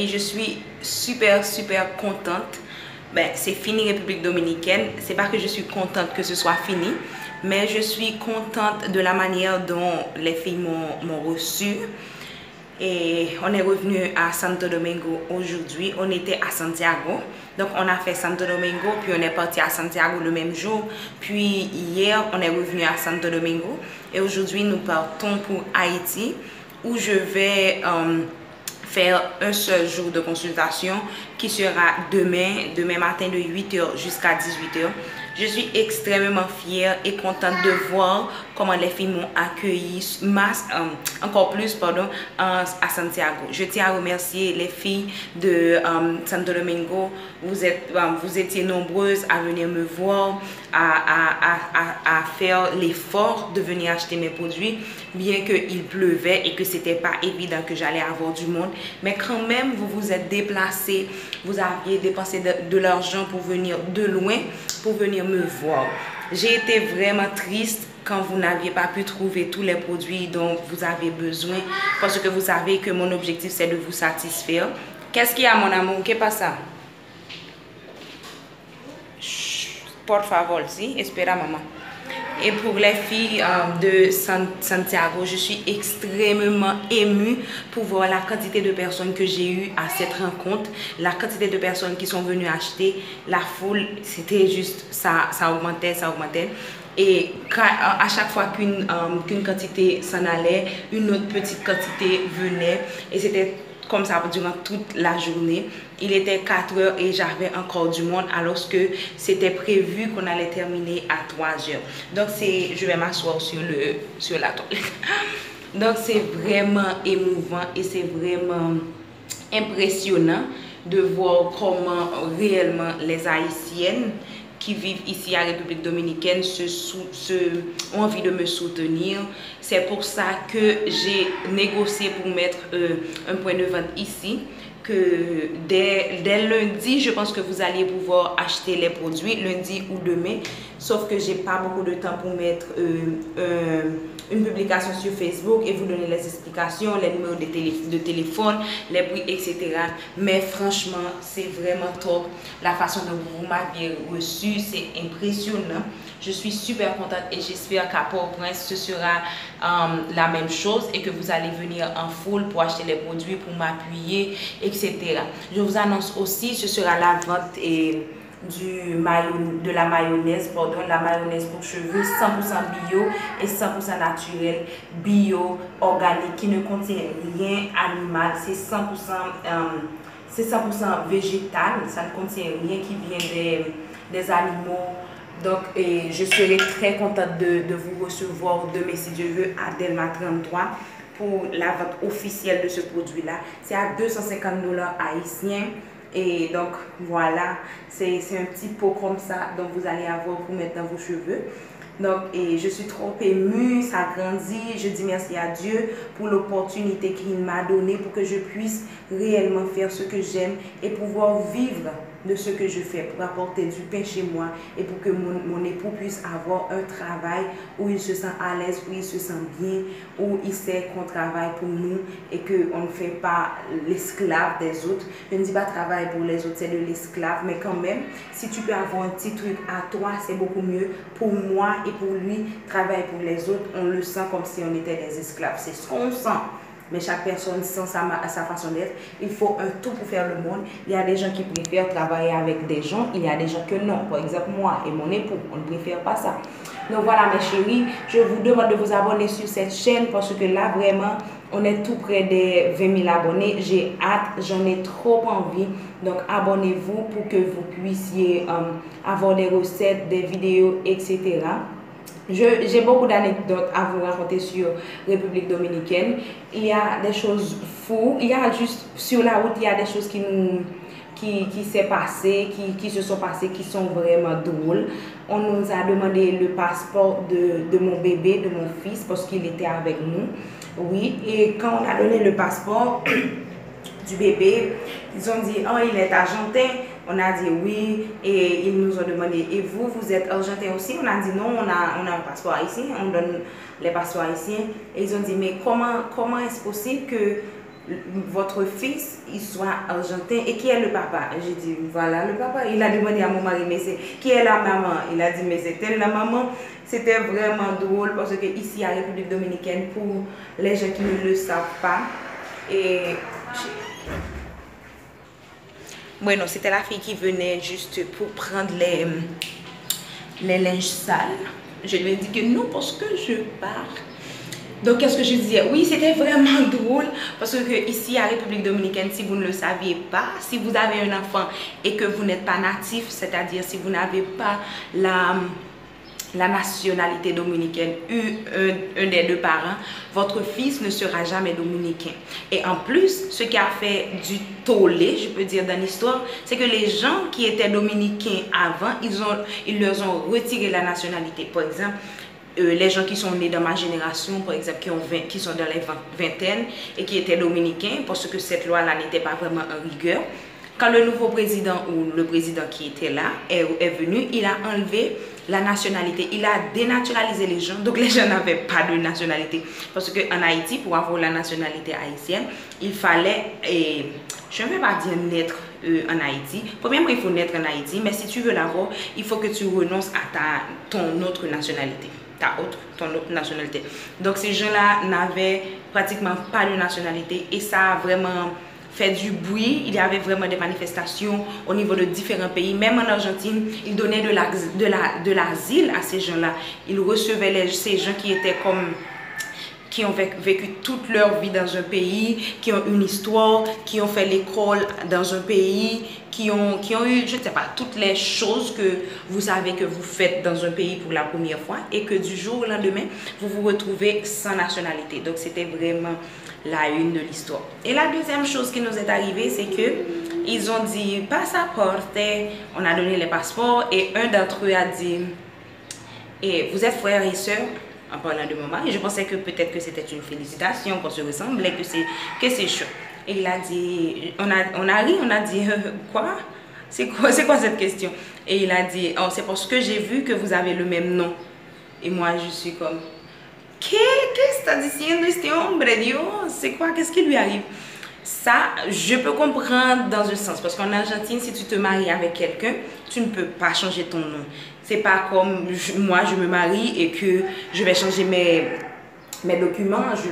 filles, je suis super contente. Ben, c'est fini République Dominicaine. C'est pas que je suis contente que ce soit fini, mais je suis contente de la manière dont les filles m'ont reçue. Et on est revenu à Santo Domingo aujourd'hui. On était à Santiago. Donc on a fait Santo Domingo, puis on est parti à Santiago le même jour. Puis hier, on est revenu à Santo Domingo. Et aujourd'hui, nous partons pour Haïti, où je vais faire un seul jour de consultation qui sera demain matin de 8h jusqu'à 18h. Je suis extrêmement fière et contente de voir comment les filles m'ont accueilli encore plus à Santiago. Je tiens à remercier les filles de Santo Domingo. Vous étiez nombreuses à venir me voir, à faire l'effort de venir acheter mes produits, bien qu'il pleuvait et que c'était pas évident que j'allais avoir du monde. Mais quand même, vous vous êtes déplacés, vous aviez dépensé de l'argent pour venir de loin, pour venir me voir. J'ai été vraiment triste quand vous n'aviez pas pu trouver tous les produits dont vous avez besoin, parce que vous savez que mon objectif c'est de vous satisfaire. Qu'est-ce qu'il y a, mon amour? Qu'est-ce que ça? Por favor, si, espera maman. Et pour les filles de Santiago, je suis extrêmement émue pour voir la quantité de personnes que j'ai eues à cette rencontre, la quantité de personnes qui sont venues acheter, la foule, c'était juste, ça augmentait. Et à chaque fois qu'une quantité s'en allait, une autre petite quantité venait. Et c'était comme ça durant toute la journée. Il était 4 heures et j'avais encore du monde alors que c'était prévu qu'on allait terminer à 3 heures. Donc je vais m'asseoir sur la toilette. Donc c'est vraiment émouvant et c'est vraiment impressionnant de voir comment réellement les Haïtiennes qui vivent ici à République Dominicaine ont envie de me soutenir. C'est pour ça que j'ai négocié pour mettre un point de vente ici, que dès lundi, je pense que vous allez pouvoir acheter les produits, lundi ou demain, sauf que j'ai pas beaucoup de temps pour mettre une publication sur Facebook et vous donner les explications, les numéros de téléphone, les prix, etc. Mais franchement, c'est vraiment top. La façon dont vous m'avez reçu, c'est impressionnant. Je suis super contente et j'espère qu'à Port-au-Prince, ce sera la même chose et que vous allez venir en foule pour acheter les produits, pour m'appuyer, etc. Je vous annonce aussi, ce sera la vente de la mayonnaise pour cheveux 100% bio et 100% naturel, bio, organique, qui ne contient rien animal, c'est 100% végétal, ça ne contient rien qui vient des animaux. Donc, je serai très contente de vous recevoir demain, si Dieu veut, à Delma 33 pour la vente officielle de ce produit-là. C'est à 250 $ haïtiens. Et donc, voilà, c'est un petit pot comme ça dont vous allez avoir pour mettre dans vos cheveux. Donc, je suis trop émue, ça grandit. Je dis merci à Dieu pour l'opportunité qu'il m'a donnée pour que je puisse réellement faire ce que j'aime et pouvoir vivre de ce que je fais, pour apporter du pain chez moi et pour que mon époux puisse avoir un travail où il se sent à l'aise, où il se sent bien, où il sait qu'on travaille pour nous et qu'on ne fait pas l'esclave des autres. Je ne dis pas travail pour les autres, c'est de l'esclave, mais quand même, si tu peux avoir un petit truc à toi, c'est beaucoup mieux. Pour moi et pour lui, travailler pour les autres, on le sent comme si on était des esclaves. C'est ce qu'on sent. Mais chaque personne sent sa façon d'être. Il faut un tout pour faire le monde. Il y a des gens qui préfèrent travailler avec des gens. Il y a des gens que non. Par exemple, moi et mon époux, on ne préfère pas ça. Donc voilà mes chéris, je vous demande de vous abonner sur cette chaîne parce que là vraiment, on est tout près des 20 000 abonnés. J'ai hâte, j'en ai trop envie. Donc abonnez-vous pour que vous puissiez avoir des recettes, des vidéos, etc. J'ai beaucoup d'anecdotes à vous raconter sur République Dominicaine. Il y a des choses fous. Il y a juste sur la route, il y a des choses qui se sont passées, qui sont vraiment drôles. On nous a demandé le passeport de mon bébé, de mon fils, parce qu'il était avec nous. Oui, et quand on a donné le passeport du bébé, ils ont dit, oh, il est argentin. On a dit oui, et ils nous ont demandé, et vous êtes argentin aussi? On a dit non, on a un passeport haïtien, on donne les passeports haïtiens. Et ils ont dit, mais comment est-ce possible que votre fils, il soit argentin. Et qui est le papa? J'ai dit, voilà le papa. Il a demandé à mon mari, mais c'est qui est la maman? Il a dit, mais c'était la maman. C'était vraiment drôle parce que ici, à République Dominicaine, pour les gens qui ne le savent pas, et bueno, c'était la fille qui venait juste pour prendre les linges sales. Je lui ai dit que non, parce que je pars. Donc, qu'est-ce que je disais? Oui, c'était vraiment drôle parce que ici, à République Dominicaine, si vous ne le saviez pas, si vous avez un enfant et que vous n'êtes pas natif, c'est-à-dire si vous n'avez pas la nationalité dominicaine, un des deux parents, votre fils ne sera jamais dominicain. Et en plus, ce qui a fait du tollé, je peux dire, dans l'histoire, c'est que les gens qui étaient dominicains avant, ils leur ont retiré la nationalité. Par exemple, les gens qui sont nés dans ma génération, par exemple, qui sont dans les vingtaines et qui étaient dominicains, parce que cette loi-là n'était pas vraiment en rigueur. Quand le nouveau président ou le président qui était là est venu, il a enlevé la nationalité, il a dénaturalisé les gens, donc les gens n'avaient pas de nationalité. Parce qu'en Haïti, pour avoir la nationalité haïtienne, il fallait, et je ne vais pas dire naître en Haïti. Premièrement, il faut naître en Haïti, mais si tu veux l'avoir, il faut que tu renonces à ton autre nationalité. Ton autre nationalité. Donc ces gens-là n'avaient pratiquement pas de nationalité et ça a vraiment fait du bruit. Il y avait vraiment des manifestations au niveau de différents pays. Même en Argentine, ils donnaient de l'asile à ces gens-là. Ils recevaient ces gens qui étaient comme qui ont vécu toute leur vie dans un pays, qui ont une histoire, qui ont fait l'école dans un pays, qui ont eu, je ne sais pas, toutes les choses que vous savez que vous faites dans un pays pour la première fois et que du jour au lendemain, vous vous retrouvez sans nationalité. Donc, c'était vraiment la une de l'histoire. Et la deuxième chose qui nous est arrivée, c'est que ils ont dit « passaporte », on a donné les passeports et un d'entre eux a dit « et vous êtes frères et sœurs ?» en parlant de maman, et je pensais que peut-être que c'était une félicitation, qu'on se ressemblait, que c'est chaud. Et il a dit, on a ri, on a dit, quoi? C'est quoi cette question? Et il a dit, oh, c'est parce que j'ai vu que vous avez le même nom. Et moi, je suis comme, ¿Qué está diciendo este hombre? Dios, c'est quoi? Qu'est-ce qui lui arrive? Ça, je peux comprendre dans un sens, parce qu'en Argentine, si tu te maries avec quelqu'un, tu ne peux pas changer ton nom. C'est pas comme moi, je me marie et que je vais changer mes documents, je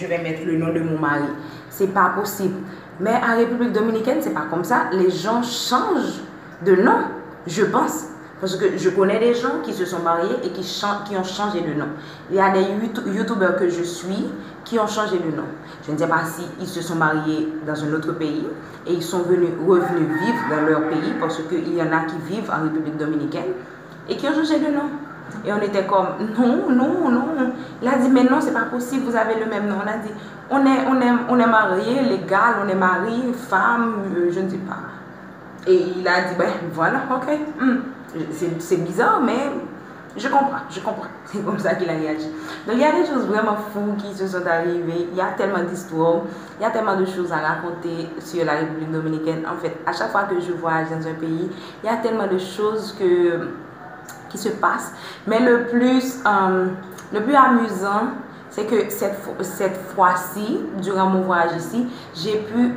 vais mettre le nom de mon mari. C'est pas possible. Mais en République Dominicaine, c'est pas comme ça. Les gens changent de nom, je pense. Parce que je connais des gens qui se sont mariés et qui ont changé de nom. Il y a des youtubeurs que je suis qui ont changé de nom. Je ne sais pas s'ils se sont mariés dans un autre pays et ils sont revenus vivre dans leur pays parce qu'il y en a qui vivent en République Dominicaine et qui ont changé de nom. Et on était comme, non, non, non. Il a dit, mais non, c'est pas possible, vous avez le même nom. On a dit, on est mariés, légal, on est mari, femme, je ne sais pas. Et il a dit, ben voilà, ok. C'est bizarre, mais je comprends. C'est comme ça qu'il a réagi. Donc il y a des choses vraiment fous qui se sont arrivées. Il y a tellement d'histoires, il y a tellement de choses à raconter sur la République Dominicaine. En fait, à chaque fois que je voyage dans un pays, il y a tellement de choses qui se passent. Mais le plus amusant, c'est que cette fois-ci, durant mon voyage ici, j'ai pu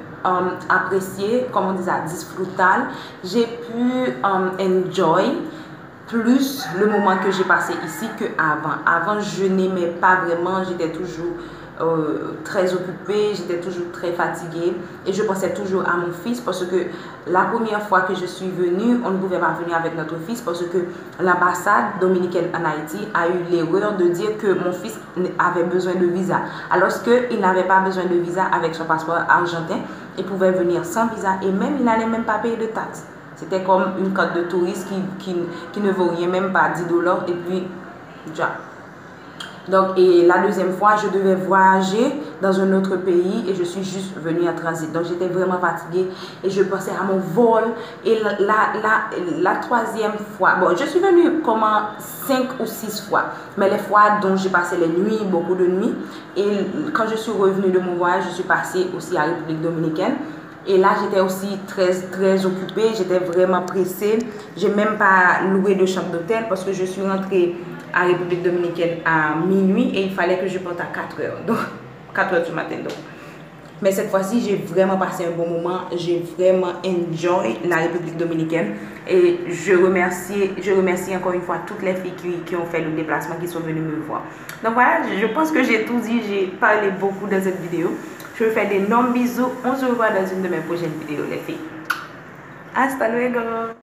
apprécier, comme on dit ça, disfrutar, j'ai pu enjoy plus le moment que j'ai passé ici qu'avant. Avant, je n'aimais pas vraiment, j'étais toujours très occupée, j'étais toujours très fatiguée et je pensais toujours à mon fils parce que la première fois que je suis venue, on ne pouvait pas venir avec notre fils parce que l'ambassade dominicaine en Haïti a eu l'erreur de dire que mon fils avait besoin de visa alors qu'il n'avait pas besoin de visa avec son passeport argentin, il pouvait venir sans visa et même il n'allait même pas payer de taxes. C'était comme une carte de touriste qui ne vaut rien, même pas 10 $ et puis déjà. Donc, et la deuxième fois, je devais voyager dans un autre pays et je suis juste venue en transit. Donc, j'étais vraiment fatiguée et je pensais à mon vol. Et la troisième fois, bon, je suis venue comme 5 ou 6 fois. Mais les fois dont j'ai passé les nuits, beaucoup de nuits. Et quand je suis revenue de mon voyage, je suis passée aussi à la République Dominicaine. Et là, j'étais aussi très occupée, j'étais vraiment pressée. Je n'ai même pas loué de chambre d'hôtel parce que je suis rentrée à République Dominicaine à minuit et il fallait que je parte à 4 h. Donc, 4 h du matin. Donc. Mais cette fois-ci, j'ai vraiment passé un bon moment. J'ai vraiment enjoy la République dominicaine. Et je remercie encore une fois toutes les filles qui ont fait le déplacement, qui sont venues me voir. Donc voilà, je pense que j'ai tout dit. J'ai parlé beaucoup dans cette vidéo. Je vous fais d'énormes bisous. On se revoit dans une de mes prochaines vidéos, les filles. Hasta luego!